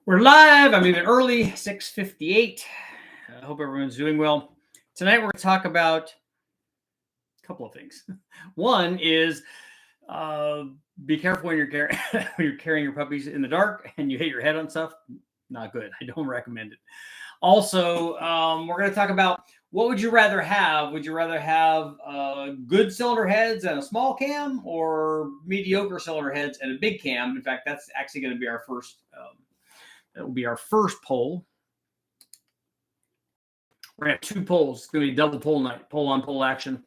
We're live. I'm even early, 6:58. I hope everyone's doing well. Tonight we're going to talk about a couple of things. One is uh, be careful when you're when you're carrying your puppies in the dark and you hit your head on stuff. Not good. I don't recommend it. Also, we're going to talk about what would you rather have? Would you rather have good cylinder heads and a small cam, or mediocre cylinder heads and a big cam? In fact, that's actually going to be our first. That will be our first poll. We're gonna have two polls. It's gonna be double poll night, poll on poll action.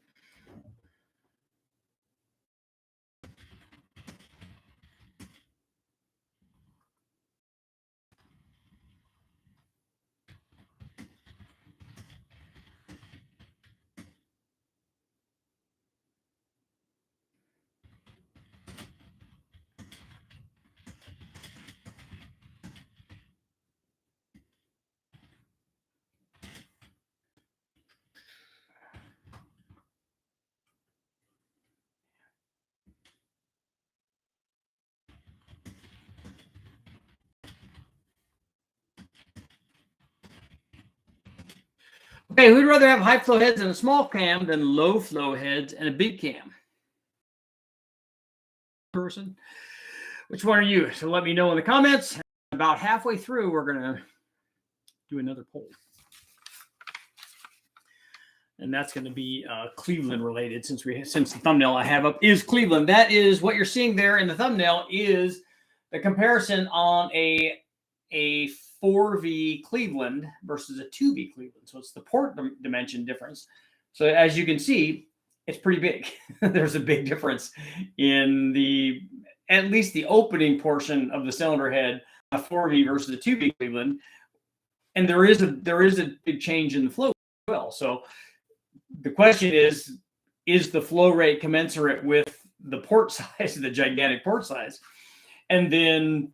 Okay, who'd rather have high flow heads and a small cam than low flow heads and a big cam? Person, which one are you? So let me know in the comments. About halfway through, we're gonna do another poll, and that's going to be Cleveland related, since the thumbnail I have up is Cleveland. That is what you're seeing there in the thumbnail is the comparison on a 4V Cleveland versus a 2V Cleveland. So it's the port dimension difference. So as you can see, it's pretty big. There's a big difference in at least the opening portion of the cylinder head, a 4V versus a 2V Cleveland. And there is a big change in the flow as well. So the question is the flow rate commensurate with the port size, the gigantic port size? And then,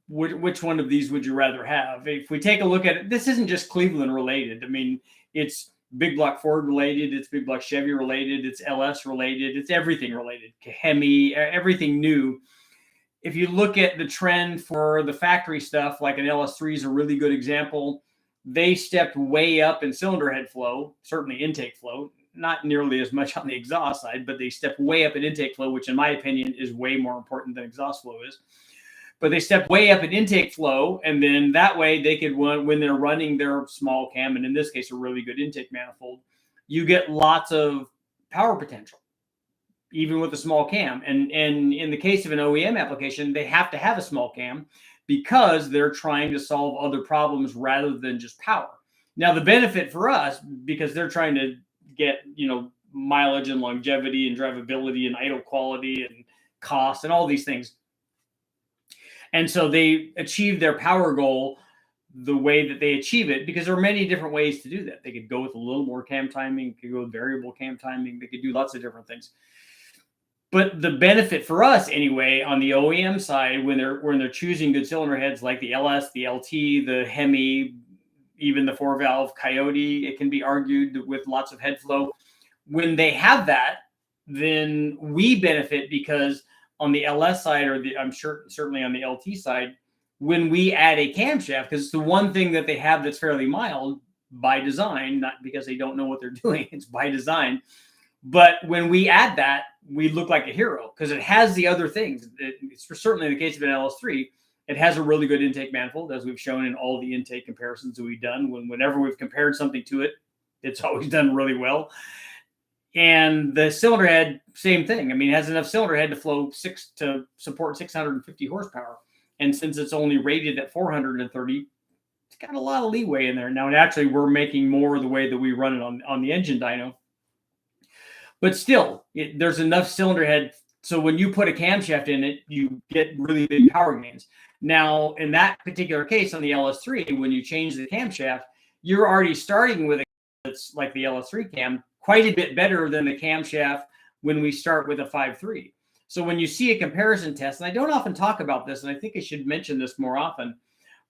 which one of these would you rather have? If we take a look at it, this isn't just Cleveland related. I mean, it's big block Ford related, it's big block Chevy related, it's LS related, it's everything related. Hemi, everything new. If you look at the trend for the factory stuff, like an LS3 is a really good example. They stepped way up in cylinder head flow, certainly intake flow, not nearly as much on the exhaust side, but they stepped way up in intake flow, which in my opinion is way more important than exhaust flow is. But they stepped way up in intake flow, and then that way they could, when they're running their small cam, and in this case a really good intake manifold, you get lots of power potential, even with a small cam. And in the case of an OEM application, they have to have a small cam because they're trying to solve other problems rather than just power. Now, the benefit for us, because they're trying to get, mileage and longevity and drivability and idle quality and cost and all these things. And so they achieve their power goal the way that they achieve it, because there are many different ways to do that. They could go with a little more cam timing, could go with variable cam timing, they could do lots of different things. But the benefit for us anyway, on the OEM side, when they're choosing good cylinder heads like the LS, the LT, the Hemi, even the 4-valve Coyote, it can be argued with lots of head flow. When they have that, then we benefit, because on the LS side, or I'm sure certainly on the LT side, when we add a camshaft, because it's the one thing that they have that's fairly mild by design, not because they don't know what they're doing, it's by design. But when we add that, we look like a hero, because it has the other things. It's certainly in the case of an LS3, it has a really good intake manifold, as we've shown in all the intake comparisons that we've done. Whenever we've compared something to it, it's always done really well. And the cylinder head, same thing. I mean, it has enough cylinder head to support 650 horsepower. And since it's only rated at 430, it's got a lot of leeway in there. Now, naturally, we're making more the way that we run it on the engine dyno. But still, there's enough cylinder head. So when you put a camshaft in it, you get really big power gains. Now, in that particular case on the LS3, when you change the camshaft, you're already starting with a that's like the LS3 cam, quite a bit better than the camshaft when we start with a 5.3. So when you see a comparison test, and I don't often talk about this, and I think I should mention this more often,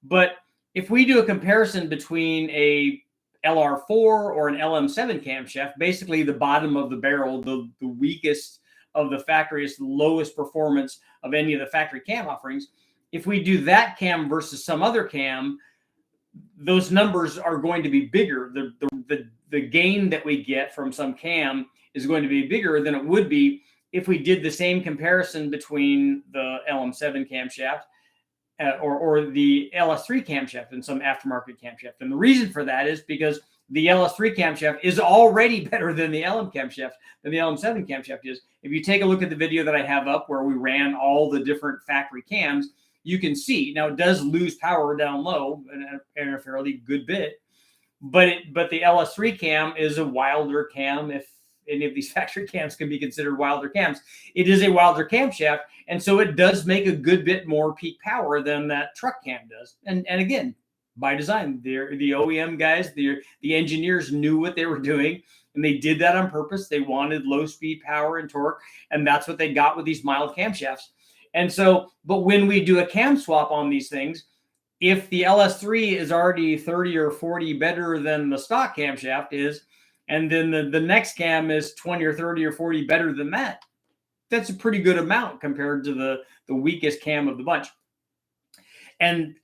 but if we do a comparison between a LR4 or an LM7 camshaft, basically the bottom of the barrel, the weakest of the factory's lowest performance of any of the factory cam offerings, if we do that cam versus some other cam, those numbers are going to be bigger. The gain that we get from some cam is going to be bigger than it would be if we did the same comparison between the LM7 camshaft or the LS3 camshaft and some aftermarket camshaft. And the reason for that is because the LS3 camshaft is already better than the LM camshaft, than the LM7 camshaft is. If you take a look at the video that I have up where we ran all the different factory cams, you can see now it does lose power down low and a fairly good bit, but the LS3 cam is a wilder cam. If any of these factory cams can be considered wilder cams, it is a wilder camshaft, and so it does make a good bit more peak power than that truck cam does. And again, by design, the OEM guys, the engineers knew what they were doing, and they did that on purpose. They wanted low speed power and torque, and that's what they got with these mild camshafts. And so, but when we do a cam swap on these things, if the LS3 is already 30 or 40 better than the stock camshaft is, and then the next cam is 20 or 30 or 40 better than that, that's a pretty good amount compared to the weakest cam of the bunch. And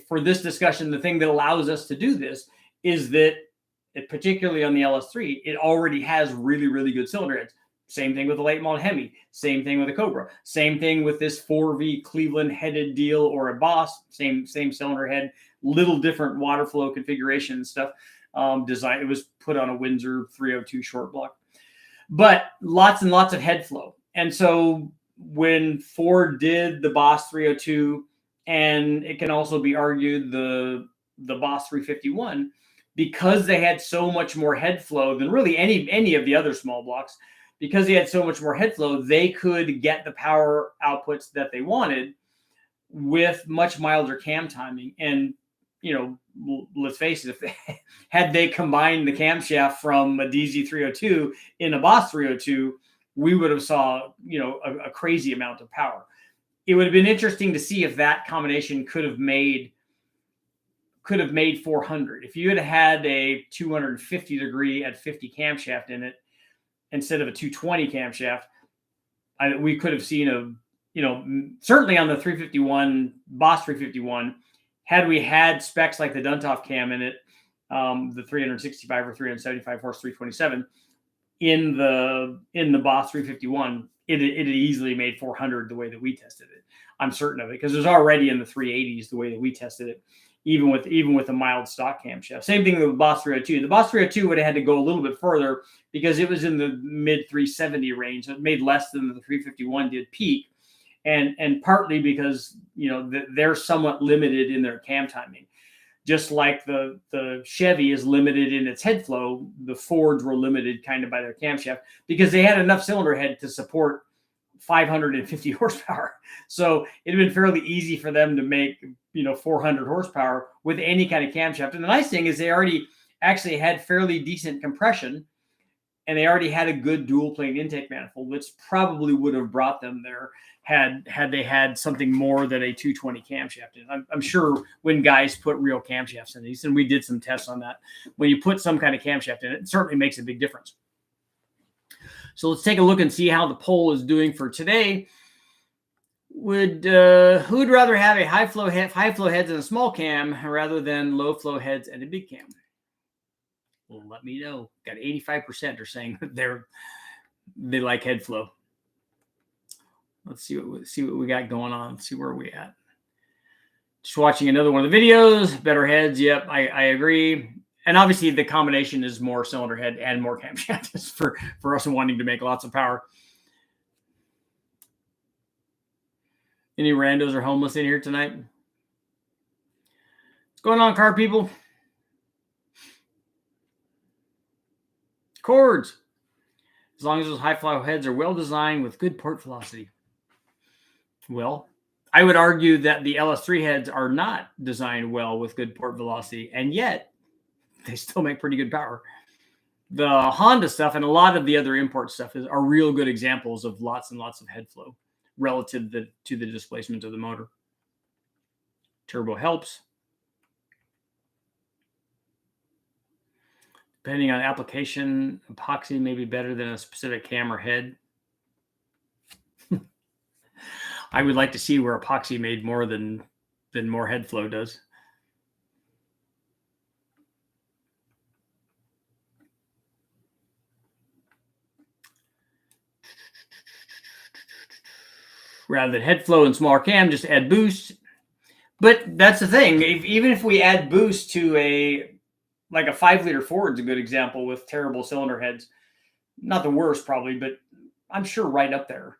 for this discussion, the thing that allows us to do this is that, particularly on the LS3, it already has really, really good cylinder heads. Same thing with the late model Hemi. Same thing with the Cobra. Same thing with this 4V Cleveland headed deal or a Boss. Same cylinder head. Little different water flow configuration and stuff. Design. It was put on a Windsor 302 short block, but lots and lots of head flow. And so when Ford did the Boss 302, and it can also be argued the Boss 351, because they had so much more head flow than really any of the other small blocks. Because they had so much more head flow, they could get the power outputs that they wanted with much milder cam timing. And, you know, let's face it, had they combined the camshaft from a DZ302 in a Boss 302, we would have saw, you know, a crazy amount of power. It would have been interesting to see if that combination could have made 400. If you had a 250 degree at 50 camshaft in it, instead of a 220 camshaft, we could have seen certainly on the 351, Boss 351, had we had specs like the Duntov cam in it, the 365 or 375 horse 327 in the Boss 351, it had easily made 400 the way that we tested it. I'm certain of it, because it was already in the 380s the way that we tested it, even with a mild stock camshaft. Same thing with the Boss 302. The Boss 302 would have had to go a little bit further because it was in the mid 370 range. So it made less than the 351 did peak, and partly because, you know, they're somewhat limited in their cam timing. Just like the Chevy is limited in its head flow, the Fords were limited kind of by their camshaft because they had enough cylinder head to support 550 horsepower. So it'd been fairly easy for them to make, you know, 400 horsepower with any kind of camshaft. And the nice thing is they already actually had fairly decent compression, and they already had a good dual plane intake manifold, which probably would have brought them there had they had something more than a 220 camshaft in. I'm sure when guys put real camshafts in these, and we did some tests on that, when you put some kind of camshaft in it, it certainly makes a big difference. So let's take a look and see how the poll is doing for today. Who'd rather have a high flow heads and a small cam rather than low flow heads and a big cam? Well, let me know. Got 85% are saying that they like head flow. Let's see what we got going on. Let's see where we at. Just watching another one of the videos. Better heads. Yep, I agree. And obviously the combination is more cylinder head and more camshaft for us wanting to make lots of power. Any randos or homeless in here tonight? What's going on, car people? Cords. As long as those high flow heads are well designed with good port velocity. Well, I would argue that the LS3 heads are not designed well with good port velocity, and yet they still make pretty good power. The Honda stuff and a lot of the other import stuff are real good examples of lots and lots of head flow relative to the displacement of the motor. Turbo helps. Depending on application, epoxy may be better than a specific cam or head. I would like to see where epoxy made more than more head flow does. Rather than head flow and smaller cam, just add boost. But that's the thing. Even if we add boost to a 5-liter Ford's a good example with terrible cylinder heads. Not the worst probably, but I'm sure right up there.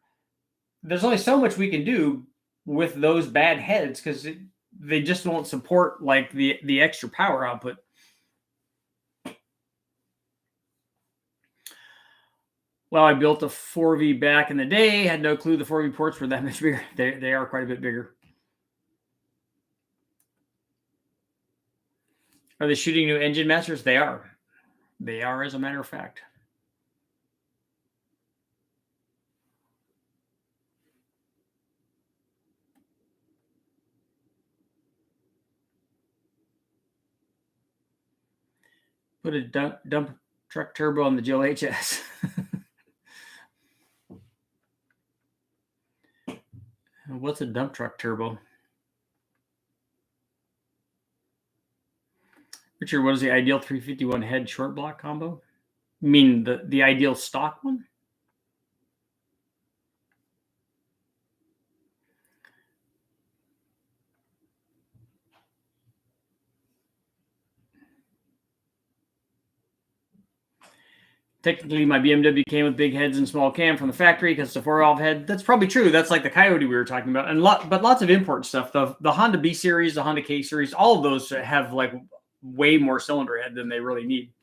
There's only so much we can do with those bad heads because they just won't support like the extra power output. Well, I built a 4V back in the day. Had no clue the 4V ports were that much bigger. They are quite a bit bigger. Are they shooting new engine masters? They are. They are, as a matter of fact. Put a dump truck turbo on the GLHS. What's a dump truck turbo? Richard, what is the ideal 351 head short block combo? You mean the ideal stock one? Technically, my BMW came with big heads and small cam from the factory because it's a 4-valve head. That's probably true. That's like the Coyote we were talking about, and but lots of import stuff. The Honda B series, the Honda K series, all of those have like way more cylinder head than they really need.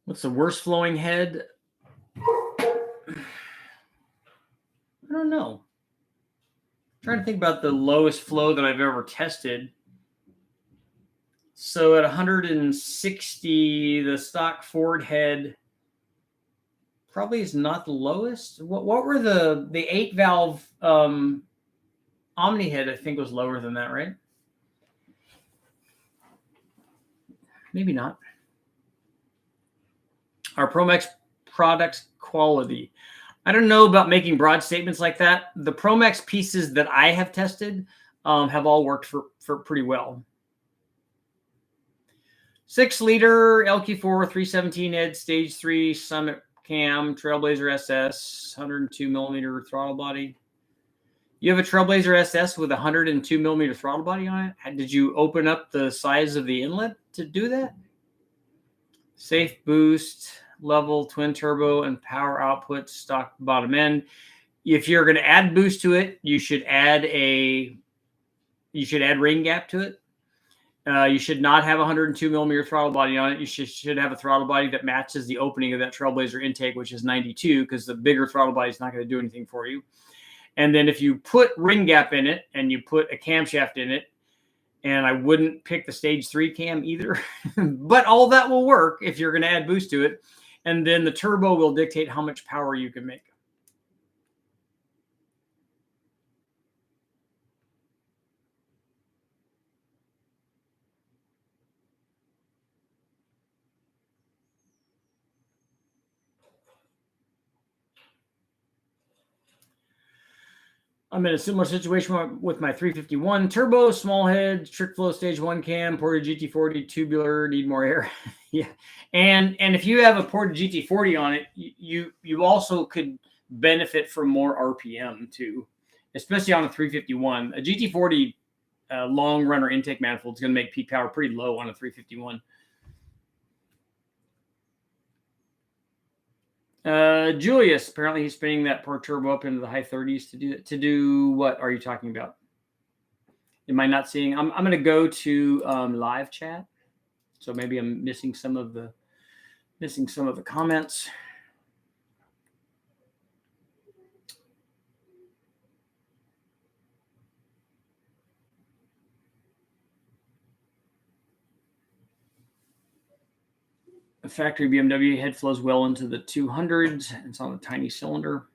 What's the worst flowing head? I don't know. I'm trying to think about the lowest flow that I've ever tested. So at 160, the stock Ford head probably is not the lowest. What were the 8-valve Omni head? I think was lower than that, right? Maybe not. Are Promax products quality? I don't know about making broad statements like that. The Promax pieces that I have tested have all worked for pretty well. 6-liter LQ4 317 head stage 3 Summit cam Trailblazer SS 102 millimeter throttle body. You have a Trailblazer SS with 102 millimeter throttle body on it. Did you open up the size of the inlet to do that? Safe boost, level, twin turbo, and power output stock bottom end. If you're going to add boost to it, you should add rain gap to it. You should not have a 102 millimeter throttle body on it. You should have a throttle body that matches the opening of that Trailblazer intake, which is 92, because the bigger throttle body is not going to do anything for you. And then if you put ring gap in it and you put a camshaft in it, and I wouldn't pick the stage 3 cam either, but all that will work if you're going to add boost to it. And then the turbo will dictate how much power you can make. I'm in a similar situation with my 351 turbo, small head, trick flow stage 1 cam, ported GT40, tubular, need more air. Yeah. And if you have a ported GT40 on it, you also could benefit from more RPM too, especially on a 351. A GT40 long runner intake manifold is going to make peak power pretty low on a 351. Julius, apparently he's spinning that poor turbo up into the high 30s to do what are you talking about? Am I not seeing? I'm going to go to live chat, so maybe I'm missing some of the comments. The factory BMW head flows well into the 200s. It's on a tiny cylinder.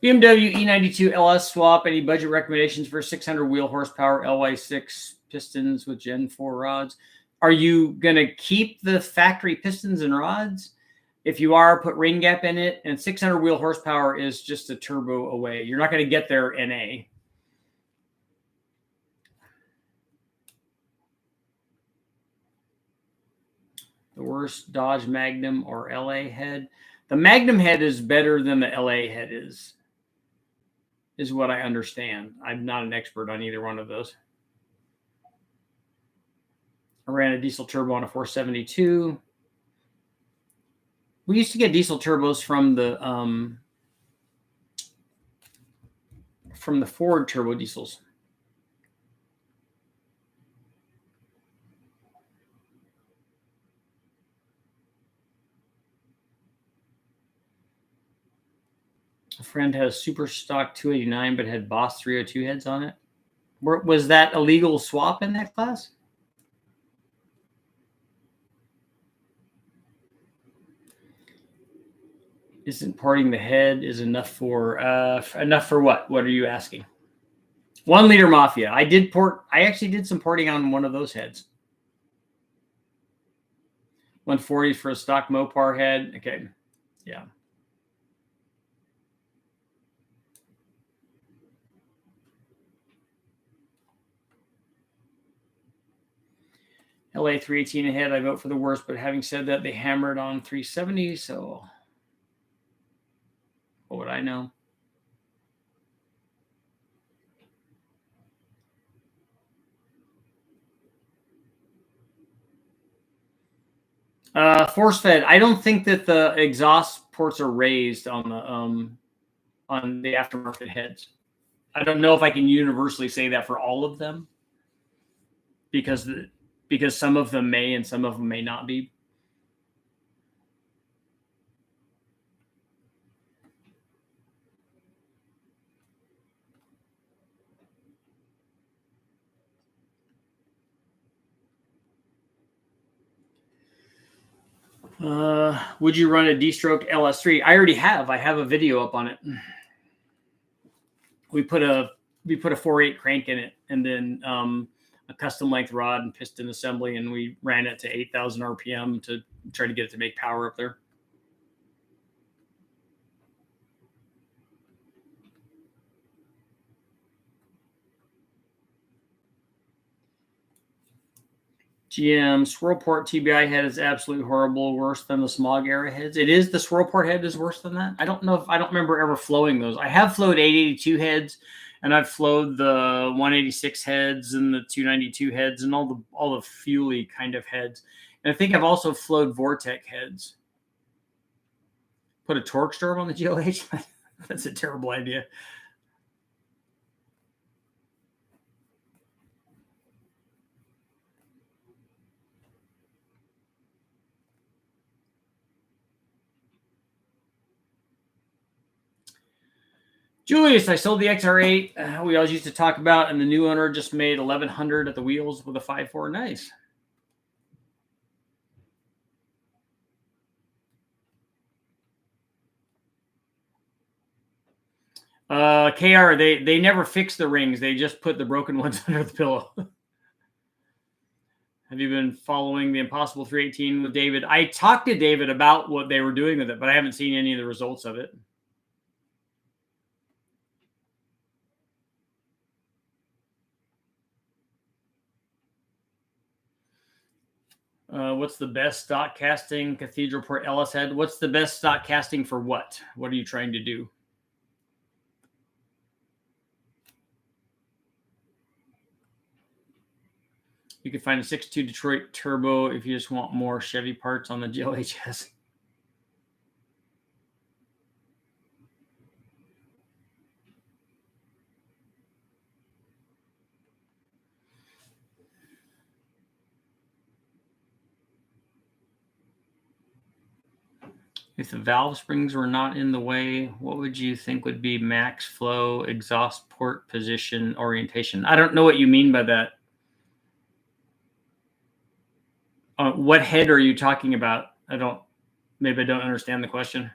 BMW E92 LS swap. Any budget recommendations for 600 wheel horsepower LY6 pistons with Gen 4 rods? Are you going to keep the factory pistons and rods? If you are, put rain gap in it. And 600 wheel horsepower is just a turbo away. You're not going to get there NA. The worst Dodge Magnum or LA head? The Magnum head is better than the LA head is what I understand. I'm not an expert on either one of those. I ran a diesel turbo on a 472. We used to get diesel turbos from the Ford turbo diesels. A friend had a super stock 289, but had Boss 302 heads on it. Was that a legal swap in that class? Isn't porting the head is enough for what? What are you asking? 1 liter Mafia. I actually did some porting on one of those heads. 140 for a stock Mopar head. Okay. Yeah. LA 318 ahead. I vote for the worst, but having said that, they hammered on 370. So what would I know? Force fed. I don't think that the exhaust ports are raised on the aftermarket heads. I don't know if I can universally say that for all of them, because some of them may and some of them may not be. Would you run a D-stroke LS3? I already have. I have a video up on it. We put a 4.8 crank in it, and then a custom length rod and piston assembly, and we ran it to 8,000 RPM to try to get it to make power up there. GM Swirlport TBI head is absolutely horrible, worse than the Smog era heads. It is. The Swirlport head is worse than that. I don't remember ever flowing those. I have flowed 882 heads, and I've flowed the 186 heads and the 292 heads and all the fuely kind of heads. And I think I've also flowed Vortec heads. Put a torque stirrup on the GLH? That's a terrible idea. Julius, I sold the XR8 we always used to talk about, and the new owner just made 1,100 at the wheels with a 5.4. Nice. KR, they never fix the rings. They just put the broken ones under the pillow. Have you been following the Impossible 318 with David? I talked to David about what they were doing with it, but I haven't seen any of the results of it. What's the best stock casting Cathedral Port LS head? What's the best stock casting for what? What are you trying to do? You can find a 6.2 Detroit turbo if you just want more Chevy parts on the GLHS. If the valve springs were not in the way, what would you think would be max flow, exhaust port position, orientation? I don't know what you mean by that. What head are you talking about? Maybe I don't understand the question.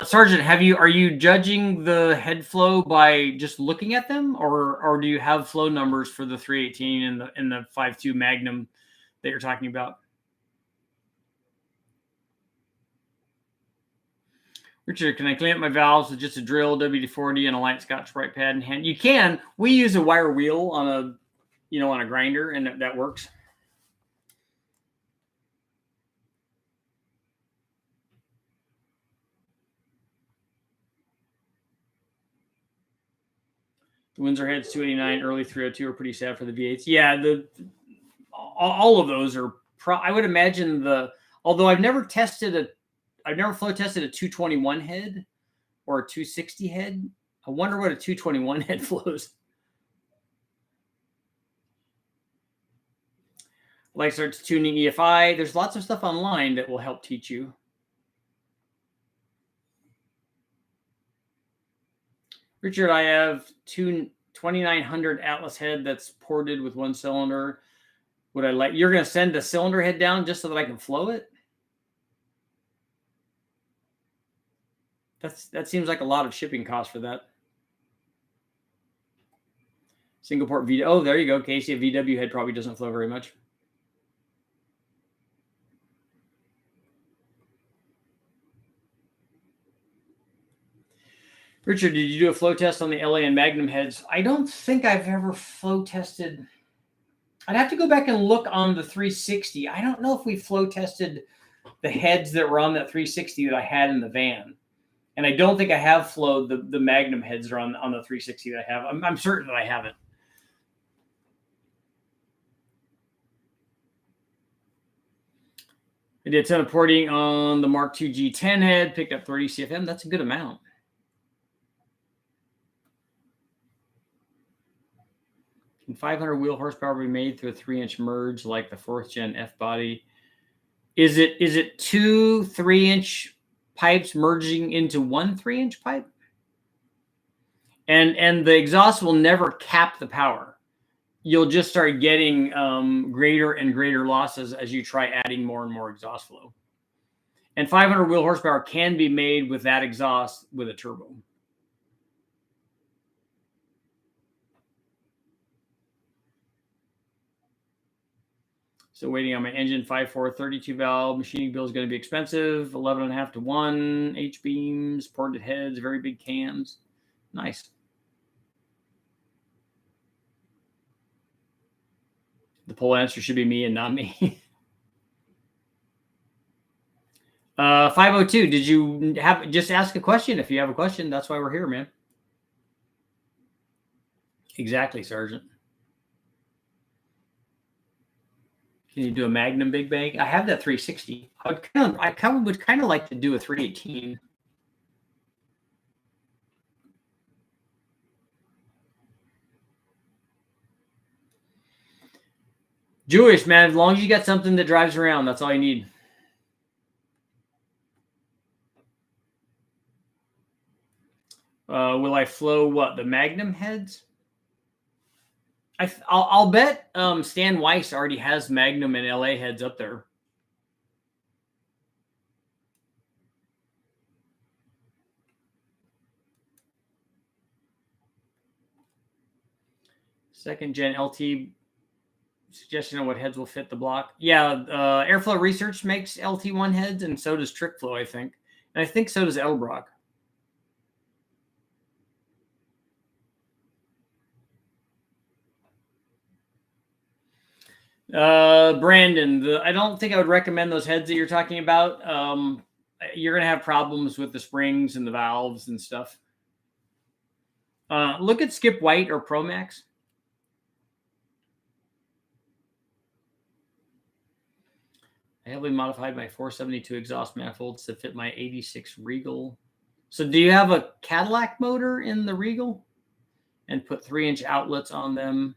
Sergeant, are you judging the head flow by just looking at them, or do you have flow numbers for the 318 and the 5.2 Magnum that you're talking about? Richard, can I clean up my valves with just a drill, WD-40, and a light Scotch-Brite pad in hand? You can. We use a wire wheel on a grinder, and that works. The Windsor heads 289, early 302 are pretty sad for the V8s. Yeah, all of those are. I would imagine although I've never flow tested a 221 head or a 260 head. I wonder what a 221 head flows. Like starts tuning EFI. There's lots of stuff online that will help teach you. Richard, I have 2900 Atlas head that's ported with one cylinder. You're going to send the cylinder head down just so that I can flow it? That seems like a lot of shipping costs for that. Single port VW. Oh, there you go, Casey. A VW head probably doesn't flow very much. Richard, did you do a flow test on the LA and Magnum heads? I don't think I've ever flow tested. I'd have to go back and look on the 360. I don't know if we flow tested the heads that were on that 360 that I had in the van. And I don't think I have flowed the Magnum heads that are on the 360 that I have. I'm certain that I haven't. I did a ton of porting on the Mark II G10 head, picked up 30 CFM. That's a good amount. Can 500 wheel horsepower be made through a 3-inch merge like the 4th gen F body? Is it two 3-inch pipes merging into one 3-inch pipe? And the exhaust will never cap the power. You'll just start getting greater and greater losses as you try adding more and more exhaust flow. And 500 wheel horsepower can be made with that exhaust with a turbo. So waiting on my engine 5.4 32 valve. Machining bill is going to be expensive. 11.5 to 1. H-beams, ported heads, very big cams. Nice. The poll answer should be me and not me. 502, did you just ask a question? If you have a question, that's why we're here, man. Exactly, Sergeant. Can you do a Magnum Big Bang? I have that 360. I would kind of like to do a 318. Jewish, man, as long as you got something that drives around, that's all you need. Will I flow what? The Magnum heads? I'll bet Stan Weiss already has Magnum and LA heads up there. Second gen LT suggestion on what heads will fit the block. Yeah, Airflow Research makes LT1 heads, and so does TrickFlow, I think. And I think so does Elbrock. Brandon, I don't think I would recommend those heads that you're talking about. You're going to have problems with the springs and the valves and stuff. Look at Skip White or Promax. I heavily modified my 472 exhaust manifolds to fit my 86 Regal. So do you have a Cadillac motor in the Regal? And put 3-inch outlets on them.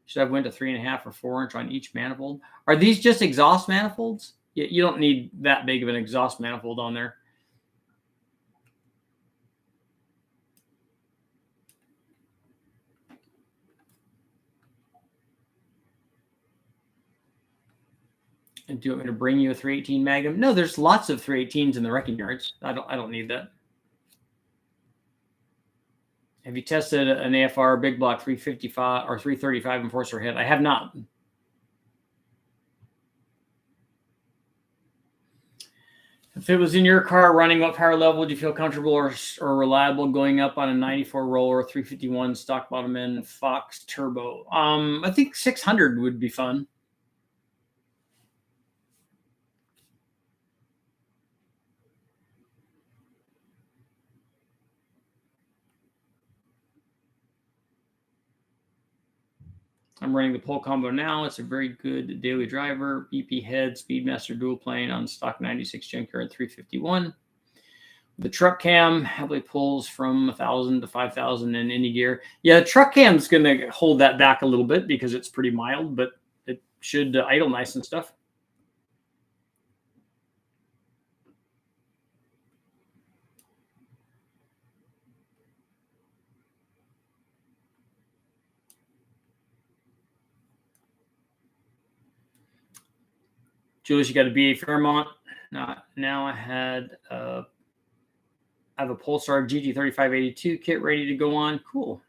Should have went to 3.5 or 4-inch on each manifold. Are these just exhaust manifolds? You don't need that big of an exhaust manifold on there. And do you want me to bring you a 318 Magnum? No, there's lots of 318s in the wrecking yards. I don't need that. Have you tested an AFR big block 355 or 335 enforcer head? I have not. If it was in your car running, what power level would you feel comfortable or reliable going up on a 94 roller, 351 stock bottom end Fox turbo? I think 600 would be fun. I'm running the pole combo now. It's a very good daily driver. BP head, Speedmaster dual plane on stock 96 Junkyard 351. The truck cam heavily pulls from 1,000 to 5,000 in any gear. Yeah, the truck cam's going to hold that back a little bit because it's pretty mild, but it should idle nice and stuff. Julius, you got a BA Fairmont. Now I have a Pulsar GT3582 kit ready to go on. Cool.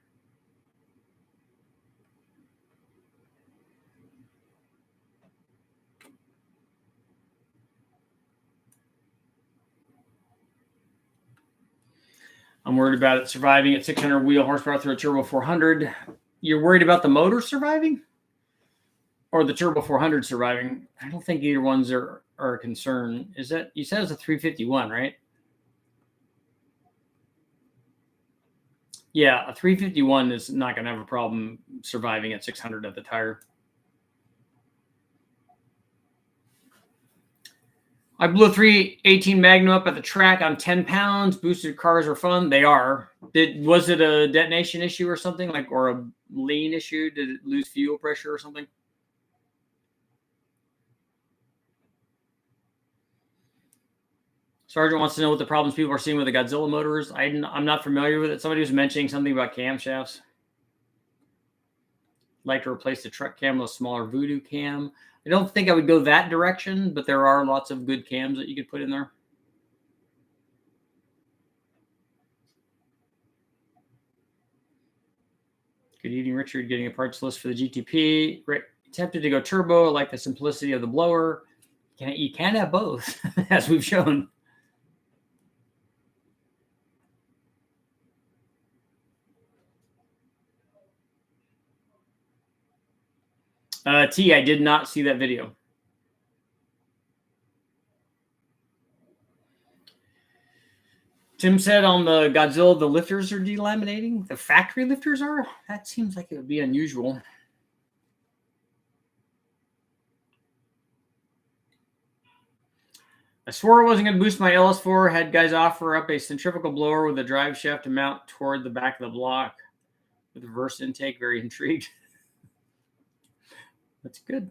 I'm worried about it surviving at 600 wheel horsepower through a turbo 400. You're worried about the motor surviving or the turbo 400 surviving? I don't think either ones are a concern. Is that, you said it's a 351, right? Yeah, a 351 is not going to have a problem surviving at 600 at the tire. I blew a 318 Magnum up at the track on 10 pounds. Boosted cars are fun. They are. Was it a detonation issue or something, like, or a lean issue? Did it lose fuel pressure or something? Sergeant wants to know what the problems people are seeing with the Godzilla motors. I'm not familiar with it. Somebody was mentioning something about camshafts. Like to replace the truck cam with a smaller Voodoo cam. I don't think I would go that direction, but there are lots of good cams that you could put in there. Good evening, Richard. Getting a parts list for the GTP. Tempted to go turbo. I like the simplicity of the blower. You can have both, as we've shown. T, I did not see that video. Tim said on the Godzilla, the lifters are delaminating. The factory lifters are? That seems like it would be unusual. I swore I wasn't going to boost my LS4. Had guys offer up a centrifugal blower with a drive shaft to mount toward the back of the block with reverse intake. Very intrigued. That's good.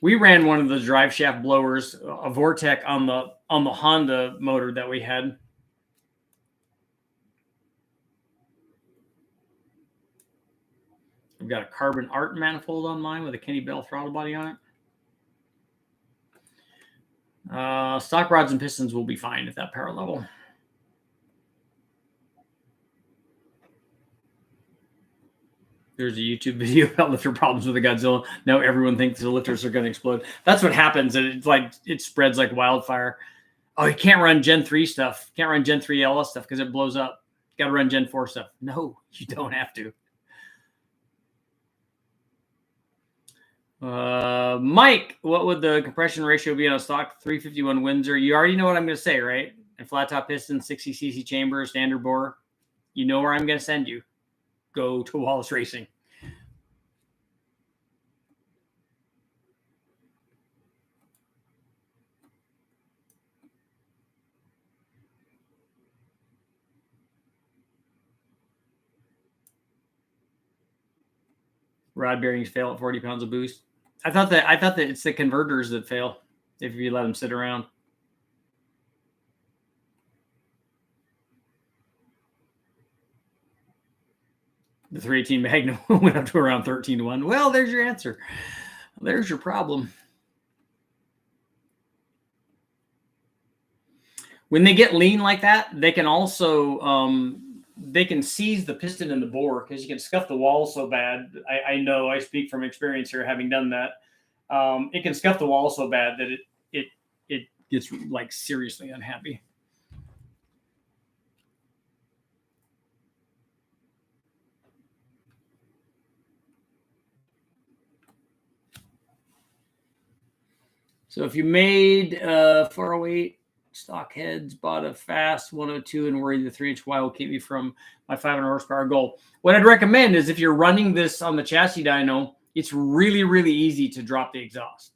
We ran one of the drive shaft blowers, a Vortec, on the Honda motor that we had. I've got a carbon art manifold on mine with a Kenny Bell throttle body on it. Stock rods and pistons will be fine at that power level. There's a YouTube video about lifter problems with the Godzilla. Now everyone thinks the lifters are going to explode. That's what happens. It's like it spreads like wildfire. Oh, you can't run Gen 3 stuff. Can't run Gen 3 LS stuff because it blows up. Got to run Gen 4 stuff. No, you don't have to. Mike, what would the compression ratio be on a stock 351 Windsor? You already know what I'm going to say, right? And flat top piston, 60cc chamber, standard bore. You know where I'm going to send you. Go to Wallace Racing. Rod bearings fail at 40 pounds of boost. I thought that it's the converters that fail if you let them sit around. The 318 Magnum went up to around 13 to 1. Well, there's your answer. There's your problem. When they get lean like that, they can also they can seize the piston and the bore because you can scuff the wall so bad. I know, I speak from experience here, having done that. It can scuff the wall so bad that it gets like seriously unhappy. So if you made 408 stock heads, bought a fast 102, and worried the 3-inch Y will keep me from my 500 horsepower goal, what I'd recommend is if you're running this on the chassis dyno, it's really, really easy to drop the exhaust.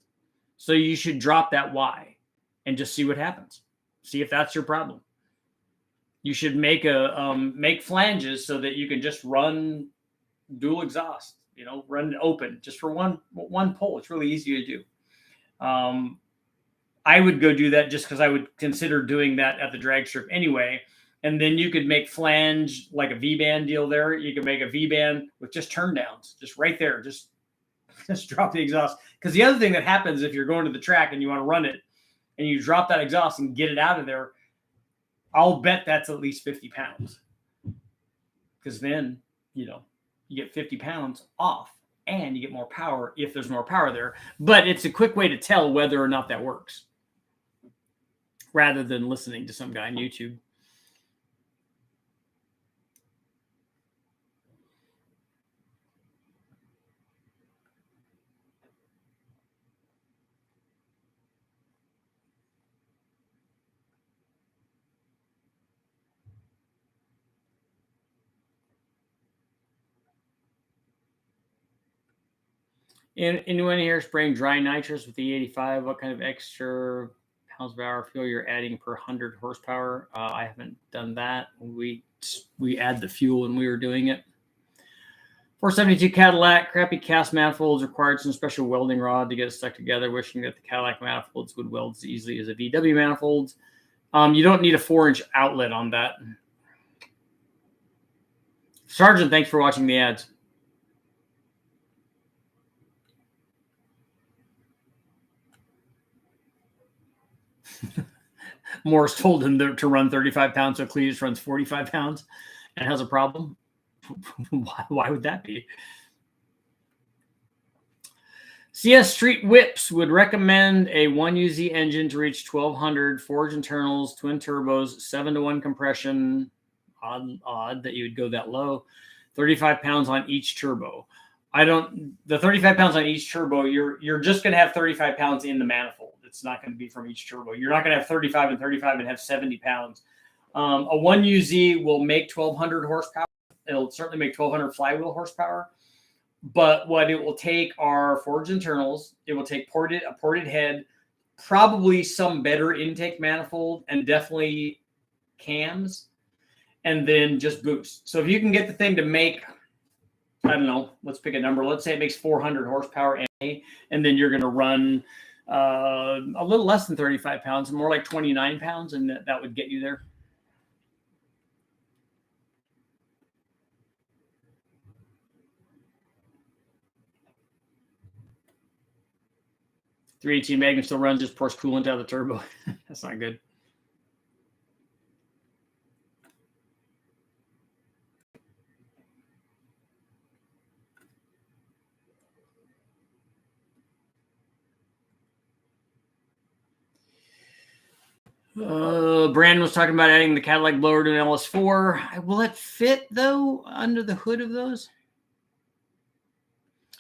So you should drop that Y and just see what happens. See if that's your problem. You should make make flanges so that you can just run dual exhaust. You know, run open just for one pull. It's really easy to do. I would go do that just because I would consider doing that at the drag strip anyway. And then you could make flange like a V-band deal there. You could make a V-band with just turn downs, just right there. Just drop the exhaust. Because the other thing that happens if you're going to the track and you want to run it and you drop that exhaust and get it out of there, I'll bet that's at least 50 pounds. Because then, you know, you get 50 pounds off and you get more power if there's more power there. But it's a quick way to tell whether or not that works rather than listening to some guy on YouTube. And anyone here spraying dry nitrous with the E85? What kind of extra pounds per hour fuel you're adding per 100 horsepower? I haven't done that. We add the fuel when we were doing it. 472 Cadillac, crappy cast manifolds, required some special welding rod to get it stuck together. Wishing that the Cadillac manifolds would weld as easily as a VW manifolds. You don't need a 4-inch outlet on that. Sergeant, thanks for watching the ads. Morris told him to run 35 pounds, so Cletus runs 45 pounds and has a problem. Why would that be? CS Street Whips would recommend a 1UZ engine to reach 1200, forged internals, twin turbos, 7-to-1 compression. Odd that you would go that low. 35 pounds on each turbo. The 35 pounds on each turbo, you're just going to have 35 pounds in the manifold. It's not going to be from each turbo. You're not going to have 35 and 35 and have 70 pounds. A 1UZ will make 1200 horsepower. It'll certainly make 1200 flywheel horsepower. But what it will take are forged internals. It will take a ported head, probably some better intake manifold, and definitely cams, and then just boost. So if you can get the thing to make, I don't know, let's pick a number. Let's say it makes 400 horsepower, and then you're going to run a little less than 35 pounds, more like 29 pounds, and that would get you there. .318 Magnum still runs, just pours coolant out of the turbo. That's not good. Brandon was talking about adding the Cadillac blower to an LS4. Will it fit, though, under the hood of those?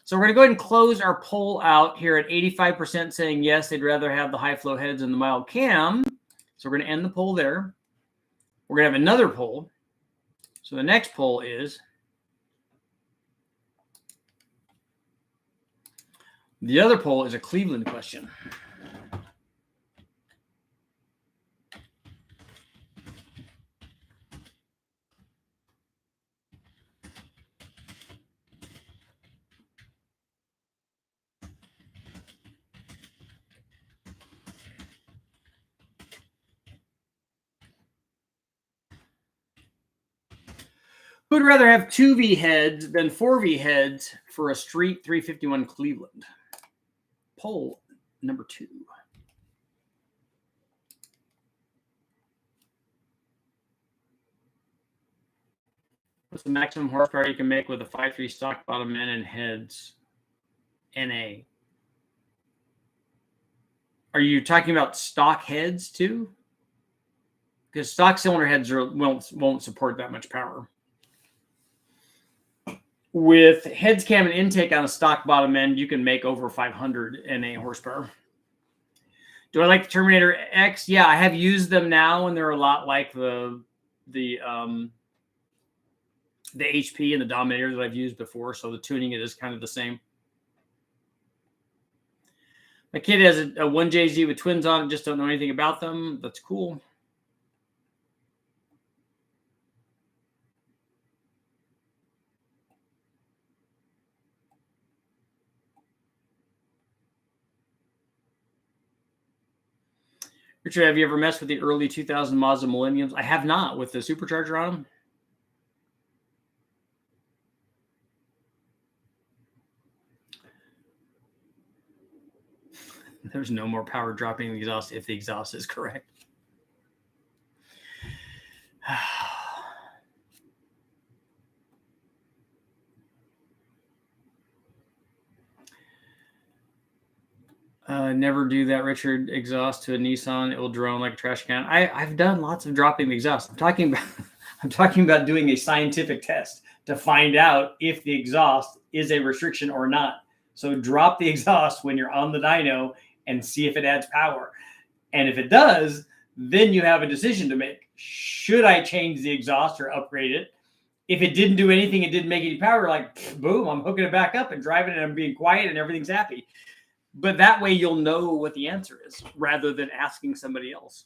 So we're going to go ahead and close our poll out here at 85% saying yes, they'd rather have the high flow heads and the mild cam. So we're going to end the poll there. We're going to have another poll. So the next poll is, the other poll is a Cleveland question. Who'd rather have 2V heads than 4V heads for a street 351 Cleveland? Poll number 2. What's the maximum horsepower you can make with a 5.3 stock bottom end and heads? NA. Are you talking about stock heads too? Because stock cylinder heads won't support that much power. With heads, cam, and intake on a stock bottom end, you can make over 500 NA horsepower. Do I like the Terminator X? Yeah, I have used them now, and they're a lot like the HP and the Dominator that I've used before. So the tuning is kind of the same. My kid has a 1JZ with twins on it. Just don't know anything about them. That's cool. Richard, have you ever messed with the early 2000 Mazda Millenniums? I have not, with the supercharger on them. There's no more power dropping in the exhaust if the exhaust is correct. Never do that, Richard. Exhaust to a Nissan, it will drone like a trash can. I've done lots of dropping the exhaust. I'm talking about doing a scientific test to find out if the exhaust is a restriction or not. So drop the exhaust when you're on the dyno and see if it adds power. And if it does, then you have a decision to make. Should I change the exhaust or upgrade it? If it didn't do anything, it didn't make any power, like boom, I'm hooking it back up and driving it and I'm being quiet and everything's happy. But that way you'll know what the answer is rather than asking somebody else.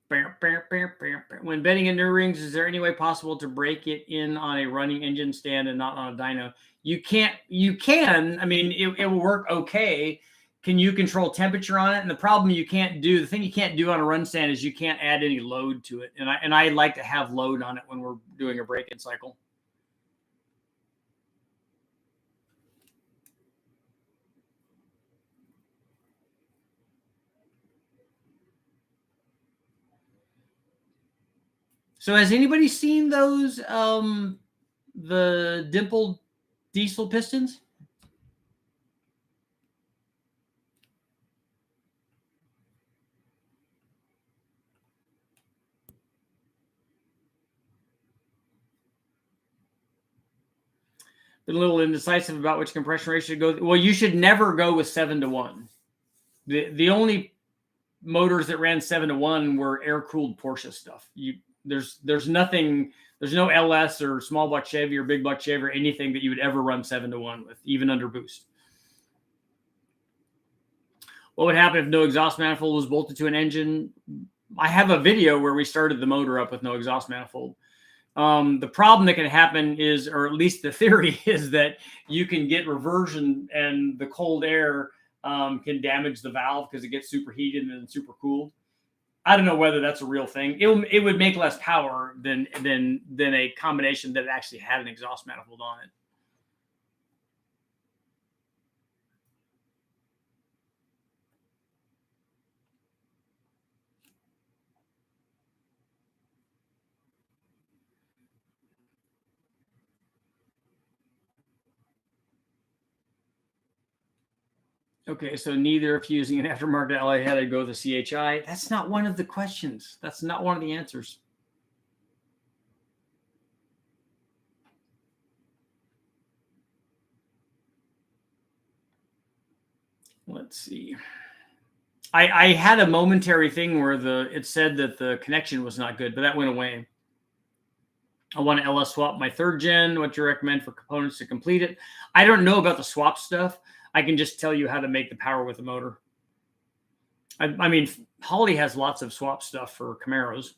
When bedding in new rings, is there any way possible to break it in on a running engine stand and not on a dyno? You can. I mean, it will work okay. Can you control temperature on it? And the thing you can't do on a run stand is you can't add any load to it. And I like to have load on it when we're doing a break-in cycle. So has anybody seen those the dimpled diesel pistons? Been a little indecisive about which compression ratio to go. Well, you should never go with 7-to-1. The only motors that ran 7-to-1 were air-cooled Porsche stuff. There's nothing, there's no LS or small block Chevy or big block Chevy or anything that you would ever run 7-to-1 with, even under boost. What would happen if no exhaust manifold was bolted to an engine? I have a video where we started the motor up with no exhaust manifold. The problem that can happen is, or at least the theory is, that you can get reversion and the cold air can damage the valve because it gets superheated and then super cooled. I don't know whether that's a real thing. It would make less power than a combination that actually had an exhaust manifold on it. Okay, so neither if using an aftermarket alloy head, I'd go with the CHI. That's not one of the questions. That's not one of the answers. Let's see. I had a momentary thing where it said that the connection was not good, but that went away. I want to LS swap my 3rd gen. What do you recommend for components to complete it? I don't know about the swap stuff. I can just tell you how to make the power with the motor. I mean, Holley has lots of swap stuff for Camaros.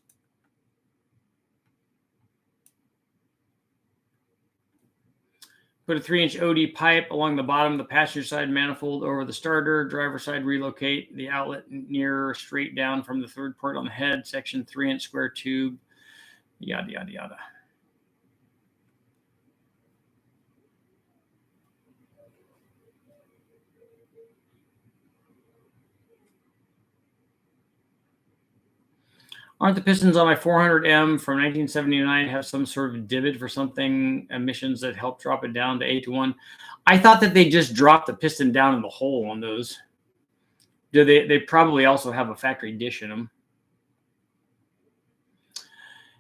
Put a 3-inch OD pipe along the bottom of the passenger side manifold over the starter. Driver side, relocate the outlet near straight down from the 3rd port on the head. Section 3-inch square tube. Yada, yada, yada. Aren't the pistons on my 400M from 1979 have some sort of divot for something emissions that help drop it down to 8 to 1? I thought that they just dropped the piston down in the hole on those. Do they probably also have a factory dish in them.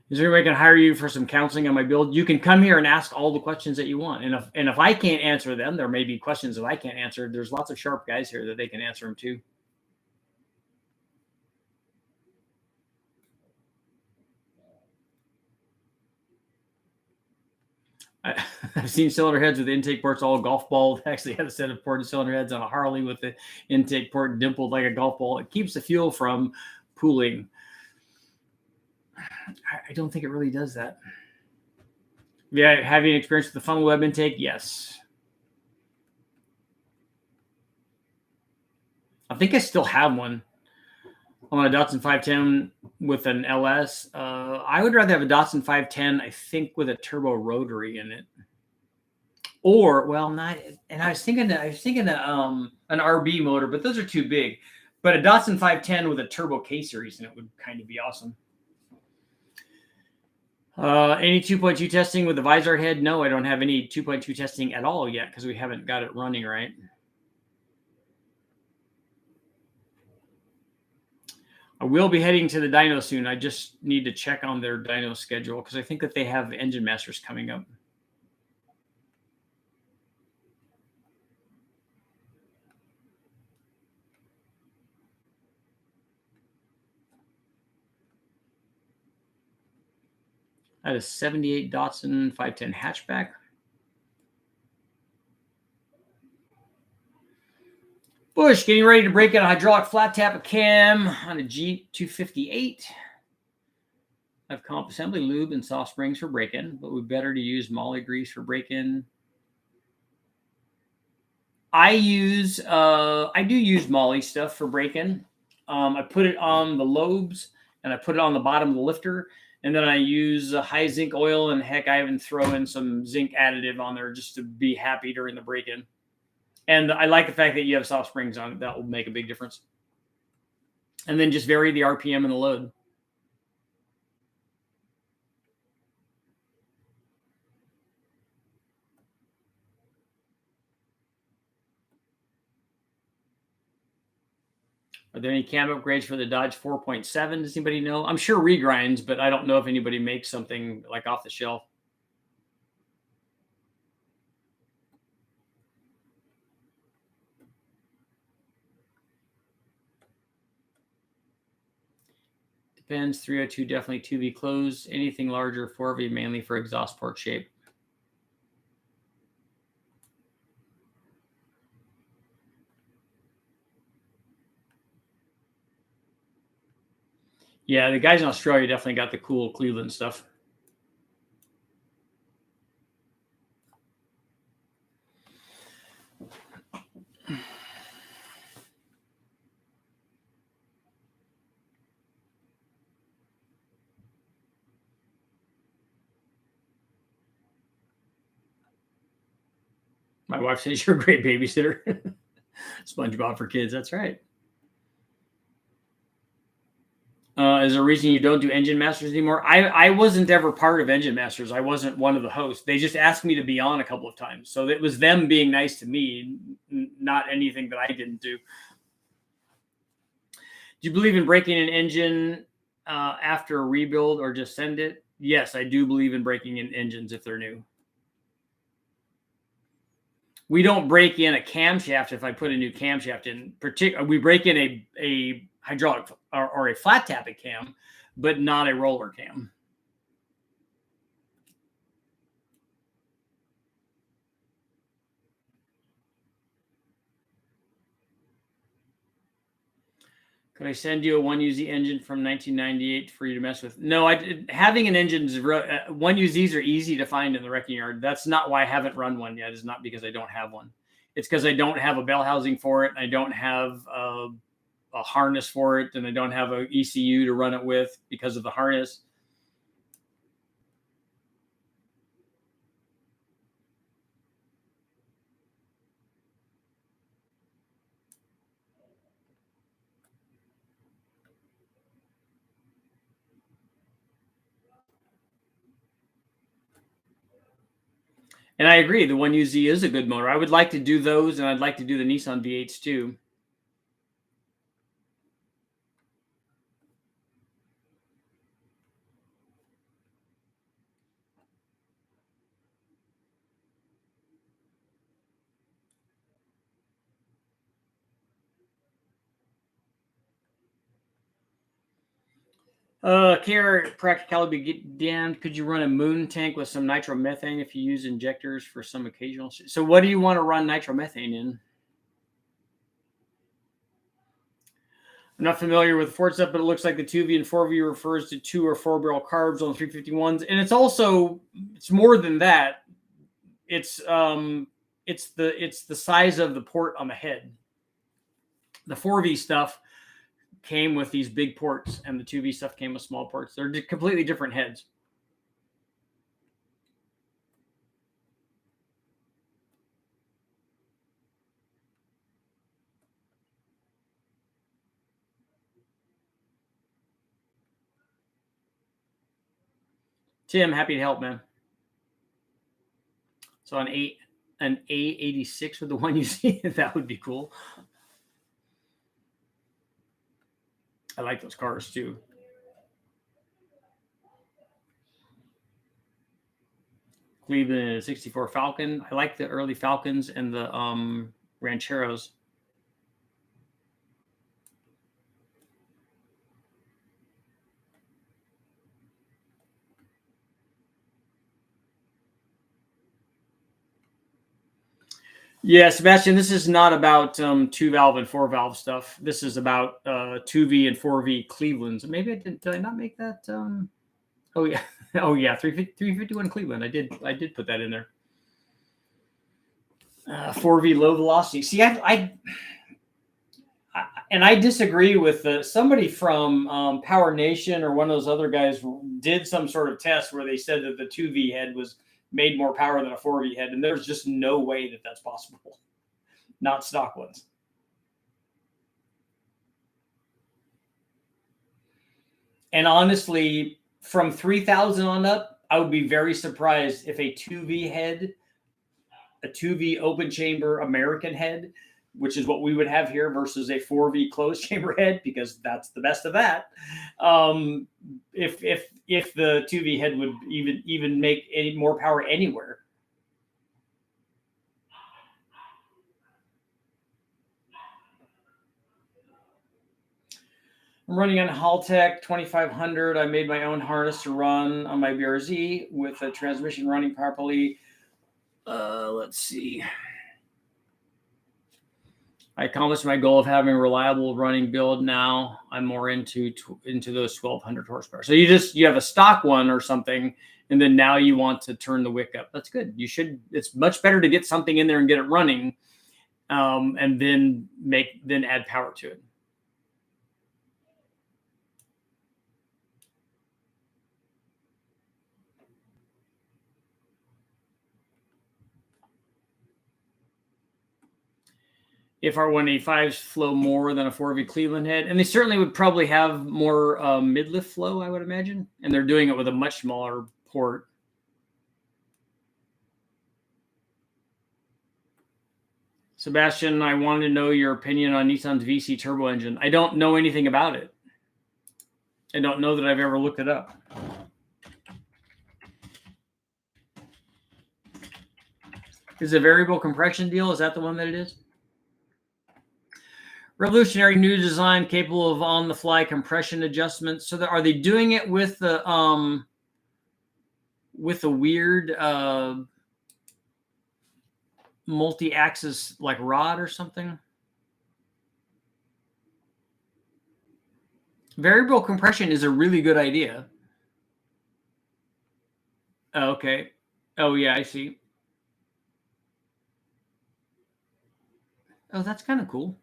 Is there anybody can hire you for some counseling on my build? You can come here and ask all the questions that you want. And if I can't answer them, there may be questions that I can't answer. There's lots of sharp guys here that they can answer them too. I've seen cylinder heads with intake ports all golf ball. Actually had a set of ported cylinder heads on a Harley with the intake port dimpled like a golf ball. It keeps the fuel from pooling. I don't think it really does that. Yeah, having experience with the funnel web intake, yes. I think I still have one. I'm on a Datsun 510 with an LS. I would rather have a Datsun 510, I think, with a turbo rotary in it. Or, well, not. And I was thinking an RB motor, but those are too big. But a Datsun 510 with a turbo K series in it would kind of be awesome. Any 2.2 testing with the visor head? No, I don't have any 2.2 testing at all yet because we haven't got it running right. I will be heading to the dyno soon. I just need to check on their dyno schedule because I think that they have Engine Masters coming up. I had a 78 Datsun 510 hatchback. Bush getting ready to break in a hydraulic flat tap cam on a Jeep 258. I have comp assembly lube and soft springs for break-in, but would better to use moly grease for break-in. I do use moly stuff for break-in. I put it on the lobes and I put it on the bottom of the lifter. And then I use high zinc oil, and heck, I even throw in some zinc additive on there just to be happy during the break-in. And I like the fact that you have soft springs on it. That will make a big difference. And then just vary the RPM and the load. Are there any cam upgrades for the Dodge 4.7? Does anybody know? I'm sure regrinds, but I don't know if anybody makes something like off the shelf. Depends. 302 definitely 2V closed. Anything larger, 4V mainly for exhaust port shape. Yeah, the guys in Australia definitely got the cool Cleveland stuff. My wife says you're a great babysitter. SpongeBob for kids. That's right. Is there a reason you don't do Engine Masters anymore? I wasn't ever part of Engine Masters. I wasn't one of the hosts. They just asked me to be on a couple of times. So it was them being nice to me, not anything that I didn't do. Do you believe in breaking an engine after a rebuild or just send it? Yes, I do believe in breaking in engines if they're new. We don't break in a camshaft if I put a new camshaft in. We break in a hydraulic or a flat tapping cam, but not a roller cam. Could I send you a 1UZ engine from 1998 for you to mess with? No, having an engine is 1UZs are easy to find in the wrecking yard. That's not why I haven't run one yet. It's not because I don't have one. It's because I don't have a bell housing for it. And I don't have a harness for it, and I don't have an ECU to run it with because of the harness. And I agree, the 1UZ is a good motor. I would like to do those, and I'd like to do the Nissan V8s too. Care practicality be damned. Could you run a moon tank with some nitromethane if you use injectors for some occasional? So, what do you want to run nitromethane in? I'm not familiar with Ford stuff, but it looks like the 2V and 4V refers to 2 or 4 barrel carbs on the 351s, and it's more than that. It's the size of the port on the head. The 4V stuff came with these big ports, and the 2V stuff came with small ports. They're completely different heads. Tim, happy to help, man. So an A86 with the 1UZ, that would be cool. I like those cars too. Cleveland 64 Falcon. I like the early Falcons and the Rancheros. Yeah, Sebastian, this is not about 2-valve and 4-valve stuff. This is about 2V and 4V Clevelands. Maybe did I not make that? Oh yeah, oh yeah, 351 Cleveland. I did put that in there. 4V low velocity. See, I disagree with somebody from Power Nation or one of those other guys did some sort of test where they said that the 2V head was made more power than a 4V head, and there's just no way that that's possible. Not stock ones. And honestly, from 3,000 on up, I would be very surprised if a 2V head, a 2V open chamber American head, which is what we would have here, versus a 4V closed chamber head, because that's the best of that. If the 2V head would even make any more power anywhere. I'm running on Haltech 2500. I made my own harness to run on my BRZ with a transmission running properly. Let's see. I accomplished my goal of having a reliable running build. Now I'm more into those 1200 horsepower. So you have a stock one or something, and then now you want to turn the wick up. That's good. You should. It's much better to get something in there and get it running, and then add power to it. If our 185s flow more than a 4V Cleveland head, and they certainly would probably have more mid-lift flow, I would imagine, and they're doing it with a much smaller port. Sebastian, I wanted to know your opinion on Nissan's VC turbo engine. I don't know anything about it. I don't know that I've ever looked it up. Is it a variable compression deal? Is that the one that it is? Revolutionary new design capable of on-the-fly compression adjustments. So are they doing it with the weird multi-axis like rod or something? Variable compression is a really good idea. Oh, okay. Oh yeah, I see. Oh, that's kind of cool.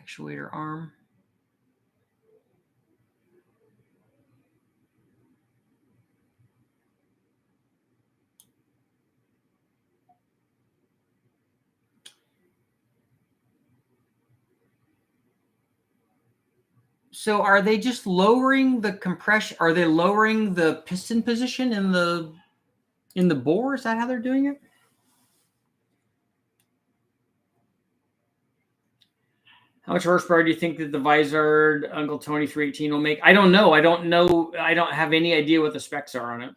Actuator arm. So are they just lowering the compression? Are they lowering the piston position in the bore? Is that how they're doing it? How much horsepower do you think that the Vizard Uncle Tony 318 will make? I don't know. I don't know. I don't have any idea what the specs are on it.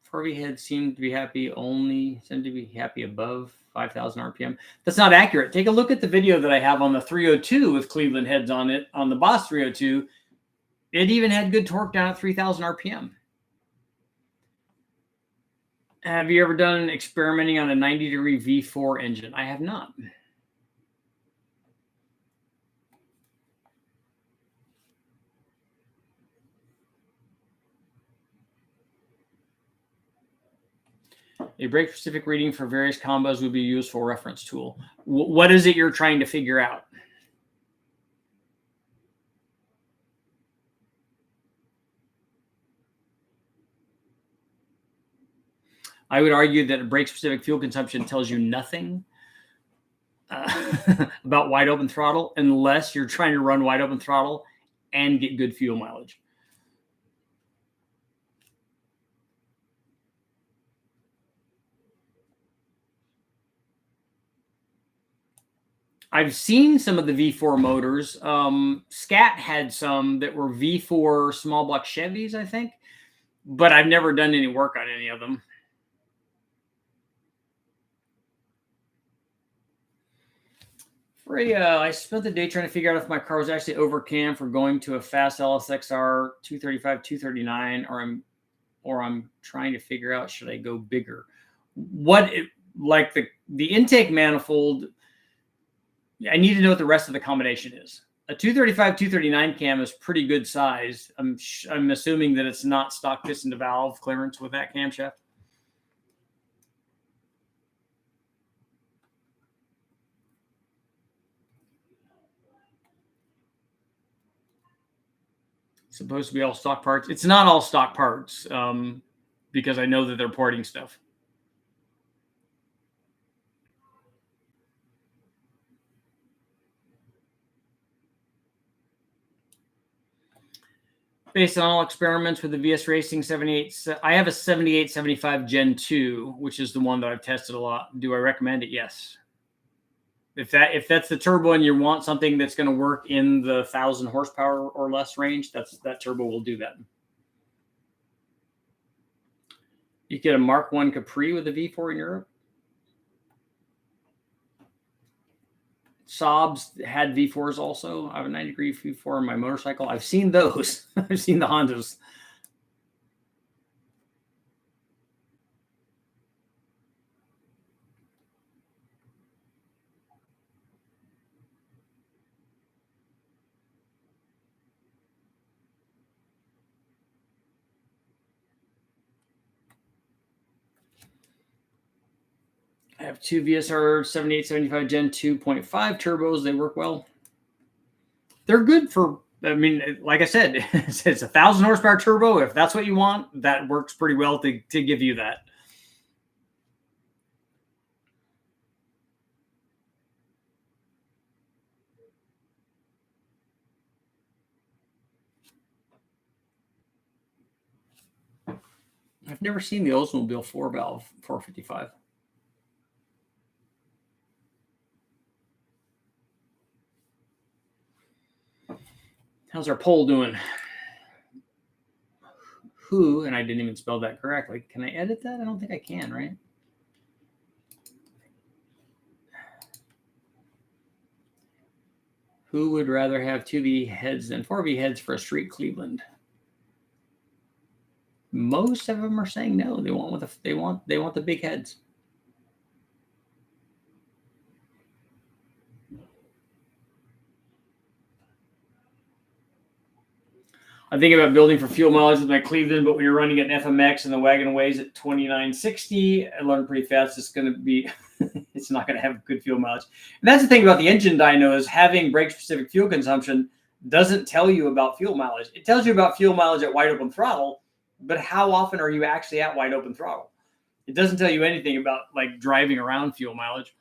Furby heads seem to be happy above 5,000 RPM. That's not accurate. Take a look at the video that I have on the 302 with Cleveland heads on it, on the Boss 302. It even had good torque down at 3,000 RPM. Have you ever done experimenting on a 90-degree V4 engine? I have not. A brake-specific reading for various combos would be a useful reference tool. What is it you're trying to figure out? I would argue that a brake-specific fuel consumption tells you nothing about wide open throttle unless you're trying to run wide open throttle and get good fuel mileage. I've seen some of the V4 motors. Scat had some that were V4 small block Chevys, I think, but I've never done any work on any of them. I spent the day trying to figure out if my car was actually over cam for going to a fast LSXR 235, 239, or I'm trying to figure out, should I go bigger? Like the intake manifold, I need to know what the rest of the combination is. A 235, 239 cam is pretty good size. I'm assuming that it's not stock piston to valve clearance with that camshaft. Supposed to be all stock parts. It's not all stock parts because I know that they're porting stuff. Based on all experiments with the VS Racing 78, I have a 7875 Gen 2, which is the one that I've tested a lot. Do I recommend it? Yes. If that's the turbo and you want something that's going to work in the 1,000 horsepower or less range, that turbo will do that. You get a Mark 1 Capri with a V4 in Europe. Saabs had V4s also. I have a 90-degree V4 on my motorcycle. I've seen those. I've seen the Hondas. I have two VSR 7875 Gen 2.5 turbos. They work well. They're good for, I mean, like I said, it's a 1,000 horsepower turbo. If that's what you want, that works pretty well to give you that. I've never seen the Oldsmobile 4-valve 455. How's our poll doing? Who, and I didn't even spell that correctly. Can I edit that? I don't think I can, right? Who would rather have 2V heads than 4V heads for a street Cleveland? Most of them are saying no. They want the big heads. I'm thinking about building for fuel mileage with my Cleveland, but when you're running an FMX and the wagon weighs at 2960, I learned pretty fast it's going to be, it's not going to have good fuel mileage. And that's the thing about the engine dyno is having brake-specific fuel consumption doesn't tell you about fuel mileage. It tells you about fuel mileage at wide open throttle, but how often are you actually at wide open throttle? It doesn't tell you anything about like driving around fuel mileage.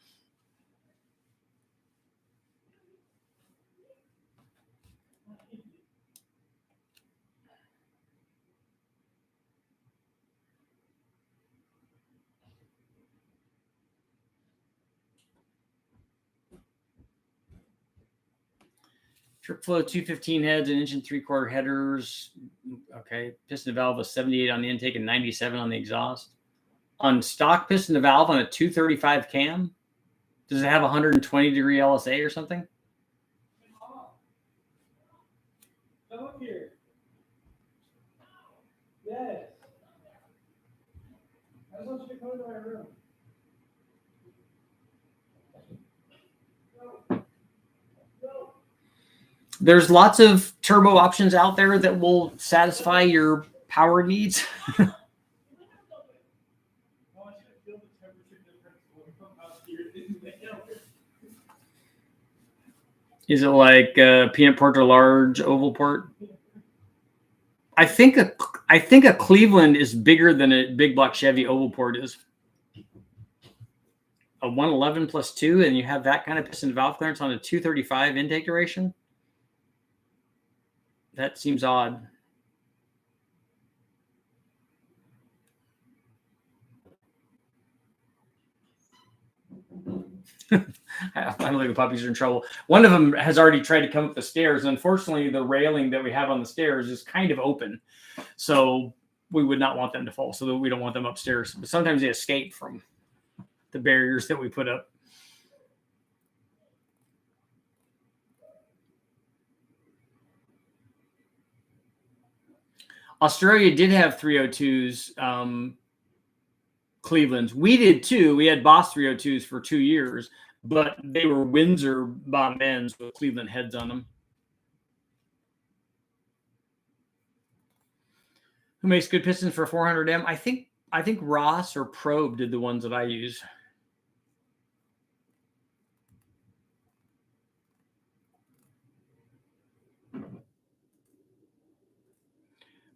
Trip flow 215 heads and inch and 3/4 headers. Okay. Piston to valve was 78 on the intake and 97 on the exhaust. On stock piston to valve on a 235 cam, does it have 120 degree LSA or something? Come here. Yes. I just want you to come into my room. There's lots of turbo options out there that will satisfy your power needs. Is it like peanut port or large oval port? I think a Cleveland is bigger than a big block Chevy oval port is. A 111 plus 2, and you have that kind of piston valve clearance on a 235 intake duration? That seems odd. I don't think the puppies are in trouble. One of them has already tried to come up the stairs. Unfortunately, the railing that we have on the stairs is kind of open. So we would not want them to fall. So we don't want them upstairs. But sometimes they escape from the barriers that we put up. Australia did have 302s, Cleveland's. We did too. We had Boss 302s for 2 years, but they were Windsor bottom ends with Cleveland heads on them. Who makes good pistons for 400M? I think Ross or Probe did the ones that I use.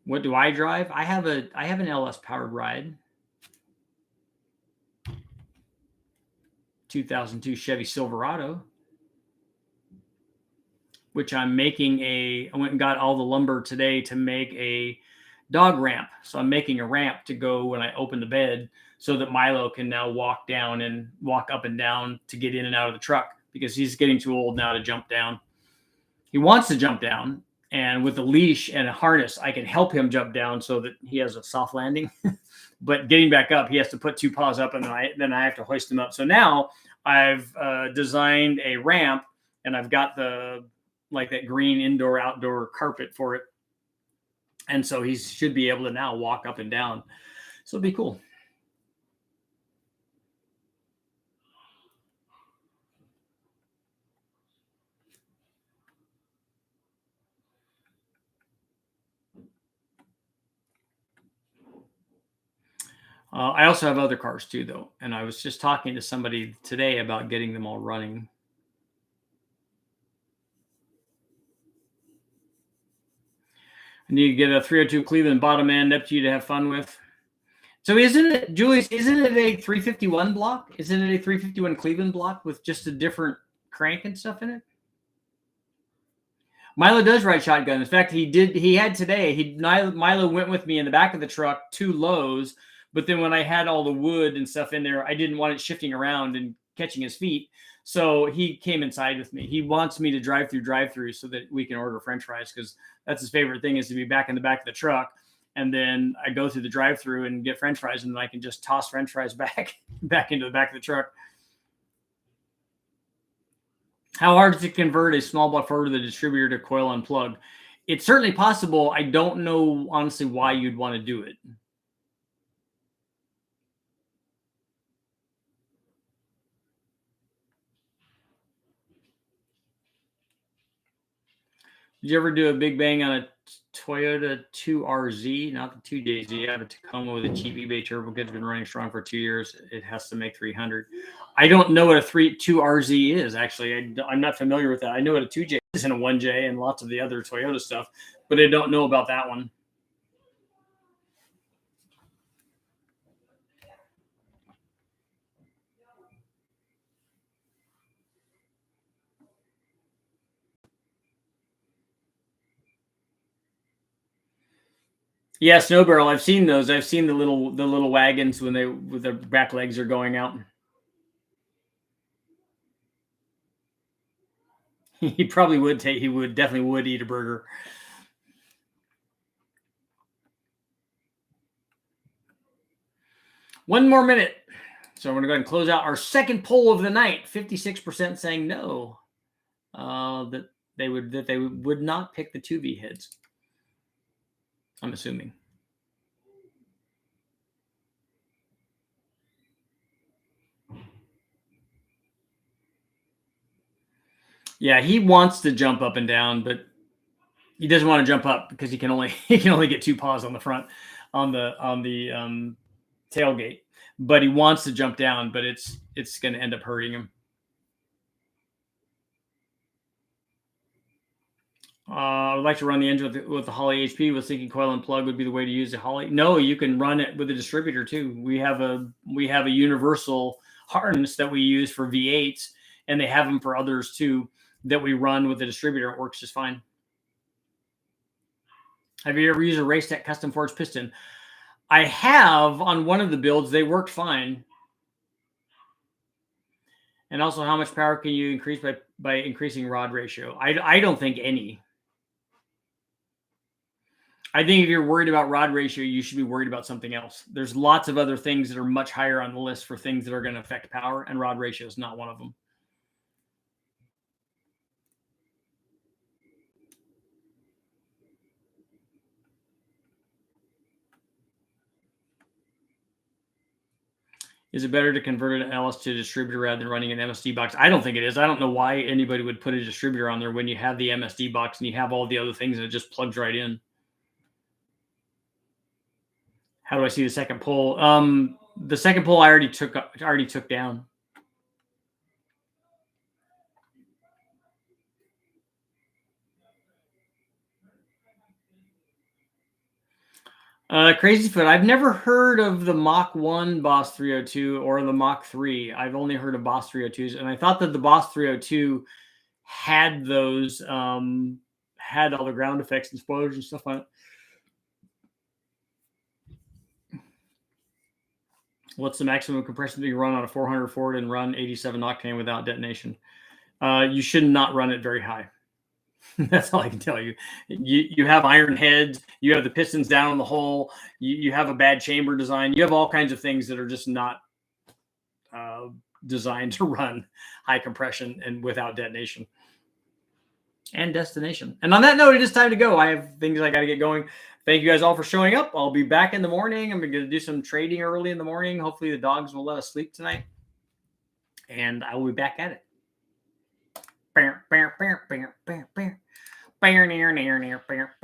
What do I drive? I have an LS powered ride. 2002 Chevy Silverado, which I'm making I went and got all the lumber today to make a dog ramp. So I'm making a ramp to go when I open the bed so that Milo can now walk down and walk up and down to get in and out of the truck because he's getting too old now to jump down. He wants to jump down, and with a leash and a harness, I can help him jump down so that he has a soft landing. But getting back up, he has to put 2 paws up, and then I have to hoist him up. So now I've designed a ramp, and I've got that green indoor outdoor carpet for it, and so he should be able to now walk up and down. So it'll be cool. I also have other cars too, though. And I was just talking to somebody today about getting them all running. I need to get a 302 Cleveland bottom end up to you to have fun with. So isn't it, Julius, isn't it a 351 block? Isn't it a 351 Cleveland block with just a different crank and stuff in it? Milo does ride shotgun. In fact, he had today. Milo went with me in the back of the truck 2 lows. But then when I had all the wood and stuff in there, I didn't want it shifting around and catching his feet. So he came inside with me. He wants me to drive through so that we can order French fries because that's his favorite thing is to be back in the back of the truck. And then I go through the drive-through and get French fries, and then I can just toss French fries back into the back of the truck. How hard is it to convert a small block forward to the distributor to coil unplug? It's certainly possible. I don't know, honestly, why you'd want to do it. Did you ever do a big bang on a Toyota 2RZ, not the 2JZ. I have a Tacoma with a cheap eBay turbo kit. It's been running strong for 2 years. It has to make 300. I don't know what a 2RZ is, actually. I'm not familiar with that. I know what a 2J is and a 1J and lots of the other Toyota stuff, but I don't know about that one. Yeah, Snow Barrel. I've seen those. I've seen the little wagons when they with their back legs are going out. He probably would take. He would definitely would eat a burger. One more minute. So I'm going to go ahead and close out our second poll of the night. 56% saying no, that they would not pick the 2V heads. I'm assuming. Yeah, he wants to jump up and down, but he doesn't want to jump up because he can only get 2 paws on the front on the tailgate. But he wants to jump down, but it's going to end up hurting him. I would like to run the engine with the Holley HP. Was thinking coil and plug would be the way to use the Holley. No, you can run it with a distributor too. We have a universal harness that we use for V8s, and they have them for others too that we run with the distributor. It works just fine. Have you ever used a Race Tech custom forged piston? I have on one of the builds. They worked fine. And also, how much power can you increase by increasing rod ratio? I don't think any. I think if you're worried about rod ratio, you should be worried about something else. There's lots of other things that are much higher on the list for things that are going to affect power, and rod ratio is not one of them. Is it better to convert an LS to a distributor rather than running an MSD box? I don't think it is. I don't know why anybody would put a distributor on there when you have the MSD box and you have all the other things and it just plugs right in. How do I see the second poll? The second poll I already took down. Crazy Foot. I've never heard of the Mach 1 Boss 302 or the Mach 3. I've only heard of Boss 302s, and I thought that the Boss 302 had those, had all the ground effects and spoilers and stuff on it. What's the maximum compression that you run on a 400 Ford and run 87 octane without detonation? You should not run it very high. That's all I can tell you. You have iron heads. You have the pistons down in the hole. You have a bad chamber design. You have all kinds of things that are just not designed to run high compression and without detonation and destination. And on that note, it is time to go. I have things I got to get going. Thank you guys all for showing up. I'll be back in the morning. I'm going to do some trading early in the morning. Hopefully the dogs will let us sleep tonight. And I will be back at it. Bear, bear, bear, bear, bear, bear. Bear, near, near, near, bear.